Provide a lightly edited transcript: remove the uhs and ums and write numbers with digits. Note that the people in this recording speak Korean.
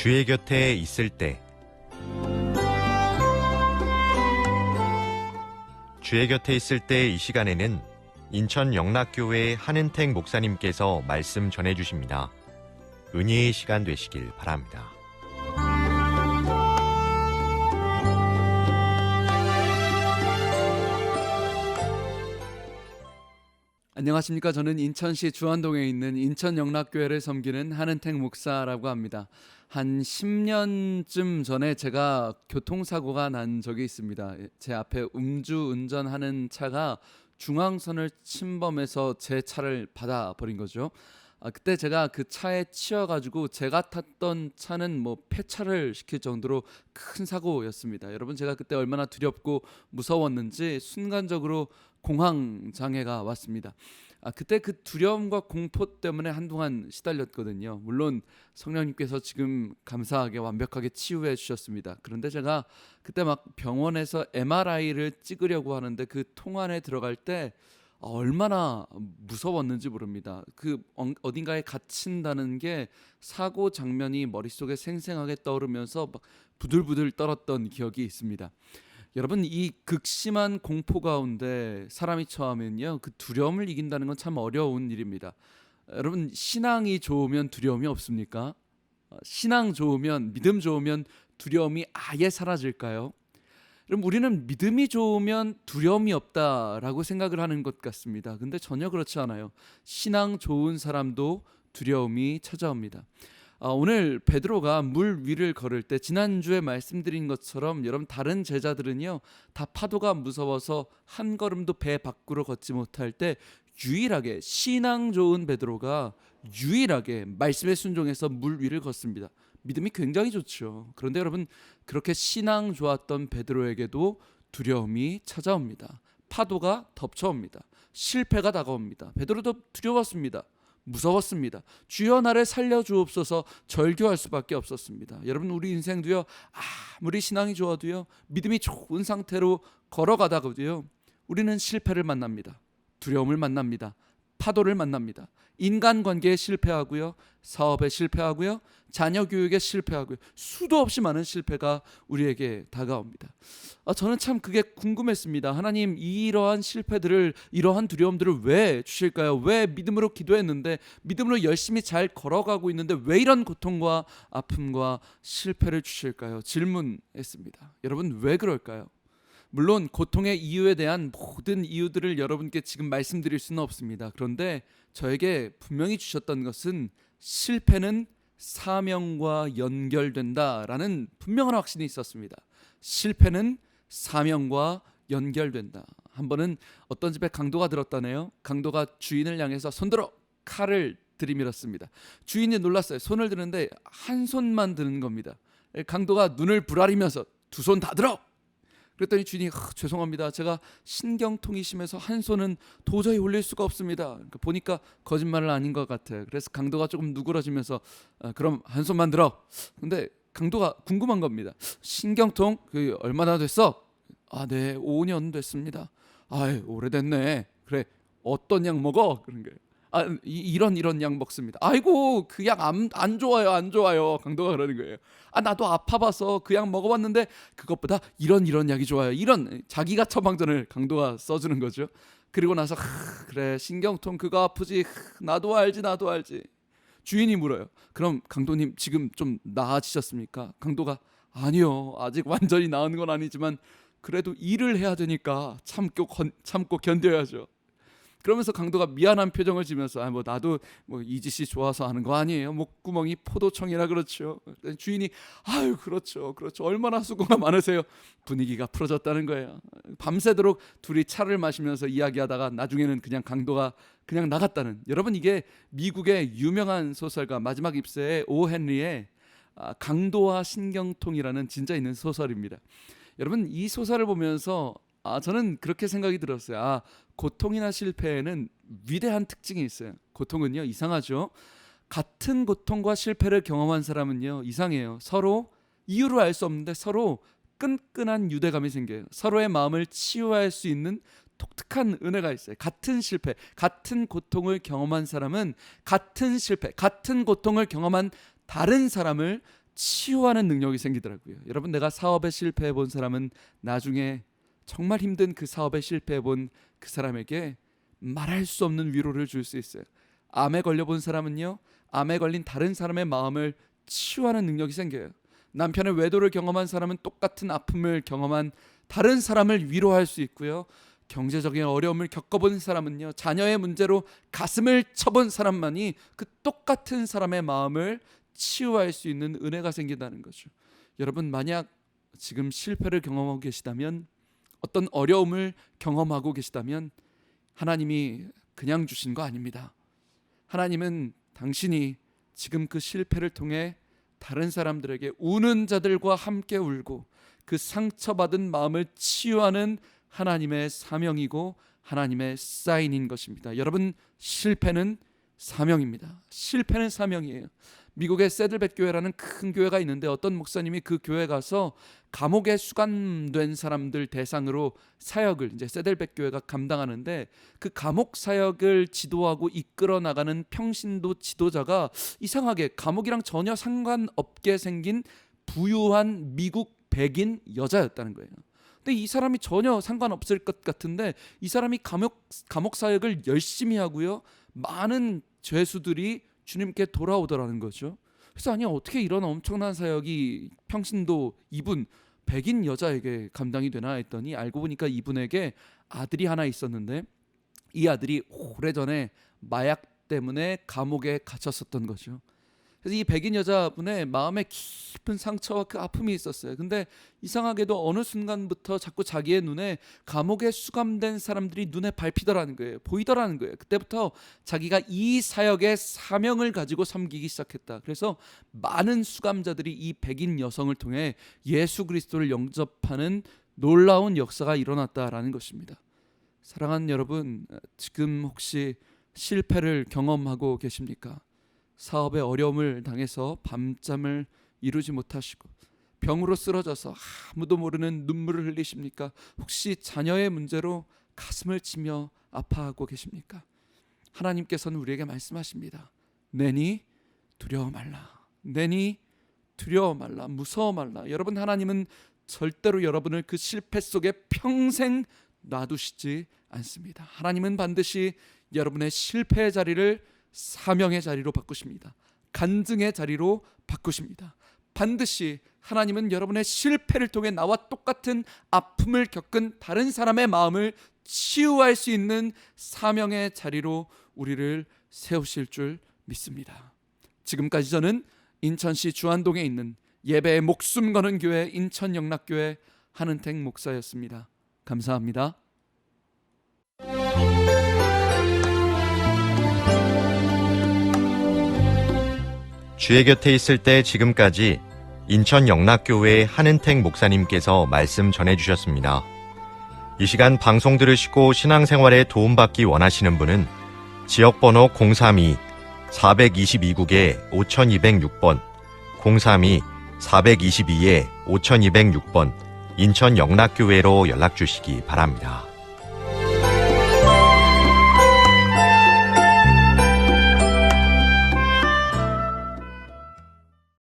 주의 곁에 있을 때. 주의 곁에 있을 때 이 시간에는 인천 영락교회 한은택 목사님께서 말씀 전해주십니다. 은혜의 시간 되시길 바랍니다. 안녕하십니까. 저는 인천시 주안동에 있는 인천 영락교회를 섬기는 한은택 목사라고 합니다. 한 10년쯤 전에 제가 교통사고가 난 적이 있습니다. 제 앞에 음주운전하는 차가 중앙선을 침범해서 제 차를 받아버린 거죠. 그때 제가 그 차에 치여가지고 제가 탔던 차는 폐차를 시킬 정도로 큰 사고였습니다. 여러분, 제가 그때 얼마나 두렵고 무서웠는지 순간적으로 공황장애가 왔습니다. 그때 그 두려움과 공포 때문에 한동안 시달렸거든요. 물론 성령님께서 지금 감사하게 완벽하게 치유해 주셨습니다. 그런데 제가 그때 막 병원에서 MRI를 찍으려고 하는데 그 통 안에 들어갈 때 얼마나 무서웠는지 모릅니다. 그 어딘가에 갇힌다는 게 사고 장면이 머릿속에 생생하게 떠오르면서 막 부들부들 떨었던 기억이 있습니다. 여러분, 이 극심한 공포 가운데 사람이 처하면요, 그 두려움을 이긴다는 건 참 어려운 일입니다. 여러분, 신앙이 좋으면 두려움이 없습니까? 신앙 좋으면, 믿음 좋으면 두려움이 아예 사라질까요? 여러분, 우리는 믿음이 좋으면 두려움이 없다라고 생각을 하는 것 같습니다. 근데 전혀 그렇지 않아요. 신앙 좋은 사람도 두려움이 찾아옵니다. 오늘 베드로가 물 위를 걸을 때 지난주에 말씀드린 것처럼 여러분, 다른 제자들은요 다 파도가 무서워서 한 걸음도 배 밖으로 걷지 못할 때 유일하게 신앙 좋은 베드로가 유일하게 말씀에 순종해서 물 위를 걷습니다. 믿음이 굉장히 좋죠. 그런데 여러분, 그렇게 신앙 좋았던 베드로에게도 두려움이 찾아옵니다. 파도가 덮쳐옵니다. 실패가 다가옵니다. 베드로도 두려웠습니다. 무서웠습니다. 주여 나를 살려주옵소서 절규할 수밖에 없었습니다. 여러분, 우리 인생도요, 아무리 신앙이 좋아도요, 믿음이 좋은 상태로 걸어가다가도요, 우리는 실패를 만납니다. 두려움을 만납니다. 파도를 만납니다. 인간관계에 실패하고요, 사업에 실패하고요, 자녀 교육에 실패하고요, 수도 없이 많은 실패가 우리에게 다가옵니다. 저는 참 그게 궁금했습니다. 하나님, 이러한 실패들을, 이러한 두려움들을 왜 주실까요? 왜 믿음으로 기도했는데, 믿음으로 열심히 잘 걸어가고 있는데 왜 이런 고통과 아픔과 실패를 주실까요? 질문했습니다. 여러분, 왜 그럴까요? 물론 고통의 이유에 대한 모든 이유들을 여러분께 지금 말씀드릴 수는 없습니다. 그런데 저에게 분명히 주셨던 것은 실패는 사명과 연결된다라는 분명한 확신이 있었습니다. 실패는 사명과 연결된다. 한 번은 어떤 집에 강도가 들었다네요. 강도가 주인을 향해서 손들어 칼을 들이밀었습니다. 주인이 놀랐어요. 손을 드는데 한 손만 드는 겁니다. 강도가 눈을 부라리면서 두 손 다 들어! 그랬더니 주인이 죄송합니다. 제가 신경통이 심해서 한 손은 도저히 올릴 수가 없습니다. 보니까 거짓말은 아닌 것 같아요. 그래서 강도가 조금 누그러지면서 그럼 한 손만 들어. 근데 강도가 궁금한 겁니다. 신경통 얼마나 됐어? 네, 5년 됐습니다. 오래됐네. 그래, 어떤 약 먹어? 그런 거예요. 이런 약 먹습니다. 아이고, 그 약 안 좋아요, 안 좋아요. 강도가 그러는 거예요. 나도 아파봐서 그 약 먹어봤는데 그것보다 이런 약이 좋아요. 이런 자기가 처방전을 강도가 써주는 거죠. 그리고 나서 그래, 신경통 그거 아프지. 나도 알지. 주인이 물어요. 그럼 강도님 지금 좀 나아지셨습니까? 강도가 아니요, 아직 완전히 나은 건 아니지만 그래도 일을 해야 되니까 참고 견뎌야죠. 그러면서 강도가 미안한 표정을 지면서 나도 이 짓이 좋아서 하는 거 아니에요. 목구멍이 포도청이라 그렇죠. 주인이 그렇죠. 얼마나 수고가 많으세요. 분위기가 풀어졌다는 거예요. 밤새도록 둘이 차를 마시면서 이야기하다가 나중에는 그냥 강도가 그냥 나갔다는. 여러분, 이게 미국의 유명한 소설가 마지막 입세의 오 헨리의 강도와 신경통이라는 진짜 있는 소설입니다. 여러분, 이 소설을 보면서 저는 그렇게 생각이 들었어요. 고통이나 실패에는 위대한 특징이 있어요. 고통은요, 이상하죠. 같은 고통과 실패를 경험한 사람은요, 이상해요. 서로 이유를 알 수 없는데 서로 끈끈한 유대감이 생겨요. 서로의 마음을 치유할 수 있는 독특한 은혜가 있어요. 같은 실패, 같은 고통을 경험한 사람은 같은 실패, 같은 고통을 경험한 다른 사람을 치유하는 능력이 생기더라고요. 여러분, 내가 사업에 실패해 본 사람은 나중에 정말 힘든 그 사업에 실패해 본 그 사람에게 말할 수 없는 위로를 줄 수 있어요. 암에 걸려 본 사람은요, 암에 걸린 다른 사람의 마음을 치유하는 능력이 생겨요. 남편의 외도를 경험한 사람은 똑같은 아픔을 경험한 다른 사람을 위로할 수 있고요. 경제적인 어려움을 겪어본 사람은요, 자녀의 문제로 가슴을 쳐본 사람만이 그 똑같은 사람의 마음을 치유할 수 있는 은혜가 생긴다는 거죠. 여러분, 만약 지금 실패를 경험하고 계시다면, 어떤 어려움을 경험하고 계시다면 하나님이 그냥 주신 거 아닙니다. 하나님은 당신이 지금 그 실패를 통해 다른 사람들에게 우는 자들과 함께 울고 그 상처받은 마음을 치유하는 하나님의 사명이고 하나님의 사인인 것입니다. 여러분, 실패는 사명입니다. 실패는 사명이에요. 미국의 세들벳 교회라는 큰 교회가 있는데 어떤 목사님이 그 교회 가서 감옥에 수감된 사람들 대상으로 사역을 이제 세들벳 교회가 감당하는데, 그 감옥 사역을 지도하고 이끌어 나가는 평신도 지도자가 이상하게 감옥이랑 전혀 상관없게 생긴 부유한 미국 백인 여자였다는 거예요. 근데 이 사람이 전혀 상관없을 것 같은데 이 사람이 감옥 사역을 열심히 하고요, 많은 죄수들이 주님께 돌아오더라는 거죠. 그래서 아니, 어떻게 이런 엄청난 사역이 평신도 이분 백인 여자에게 감당이 되나 했더니 알고 보니까 이분에게 아들이 하나 있었는데 이 아들이 오래전에 마약 때문에 감옥에 갇혔었던 거죠. 그래서 이 백인 여자분의 마음에 깊은 상처와 그 아픔이 있었어요. 근데 이상하게도 어느 순간부터 자꾸 자기의 눈에 감옥에 수감된 사람들이 눈에 밟히더라는 거예요. 보이더라는 거예요. 그때부터 자기가 이 사역의 사명을 가지고 섬기기 시작했다. 그래서 많은 수감자들이 이 백인 여성을 통해 예수 그리스도를 영접하는 놀라운 역사가 일어났다라는 것입니다. 사랑하는 여러분, 지금 혹시 실패를 경험하고 계십니까? 사업에 어려움을 당해서 밤잠을 이루지 못하시고 병으로 쓰러져서 아무도 모르는 눈물을 흘리십니까? 혹시 자녀의 문제로 가슴을 치며 아파하고 계십니까? 하나님께서는 우리에게 말씀하십니다. 내니 두려워 말라. 내니 두려워 말라. 무서워 말라. 여러분, 하나님은 절대로 여러분을 그 실패 속에 평생 놔두시지 않습니다. 하나님은 반드시 여러분의 실패의 자리를 사명의 자리로 바꾸십니다. 간증의 자리로 바꾸십니다. 반드시 하나님은 여러분의 실패를 통해 나와 똑같은 아픔을 겪은 다른 사람의 마음을 치유할 수 있는 사명의 자리로 우리를 세우실 줄 믿습니다. 지금까지 저는 인천시 주안동에 있는 예배에 목숨 거는 교회 인천영락교회 한은택 목사였습니다. 감사합니다. 주의 곁에 있을 때 지금까지 인천 영락교회 한은택 목사님께서 말씀 전해주셨습니다. 이 시간 방송 들으시고 신앙생활에 도움받기 원하시는 분은 지역번호 032-422국에 5206번 032-422-5206번 인천 영락교회로 연락주시기 바랍니다.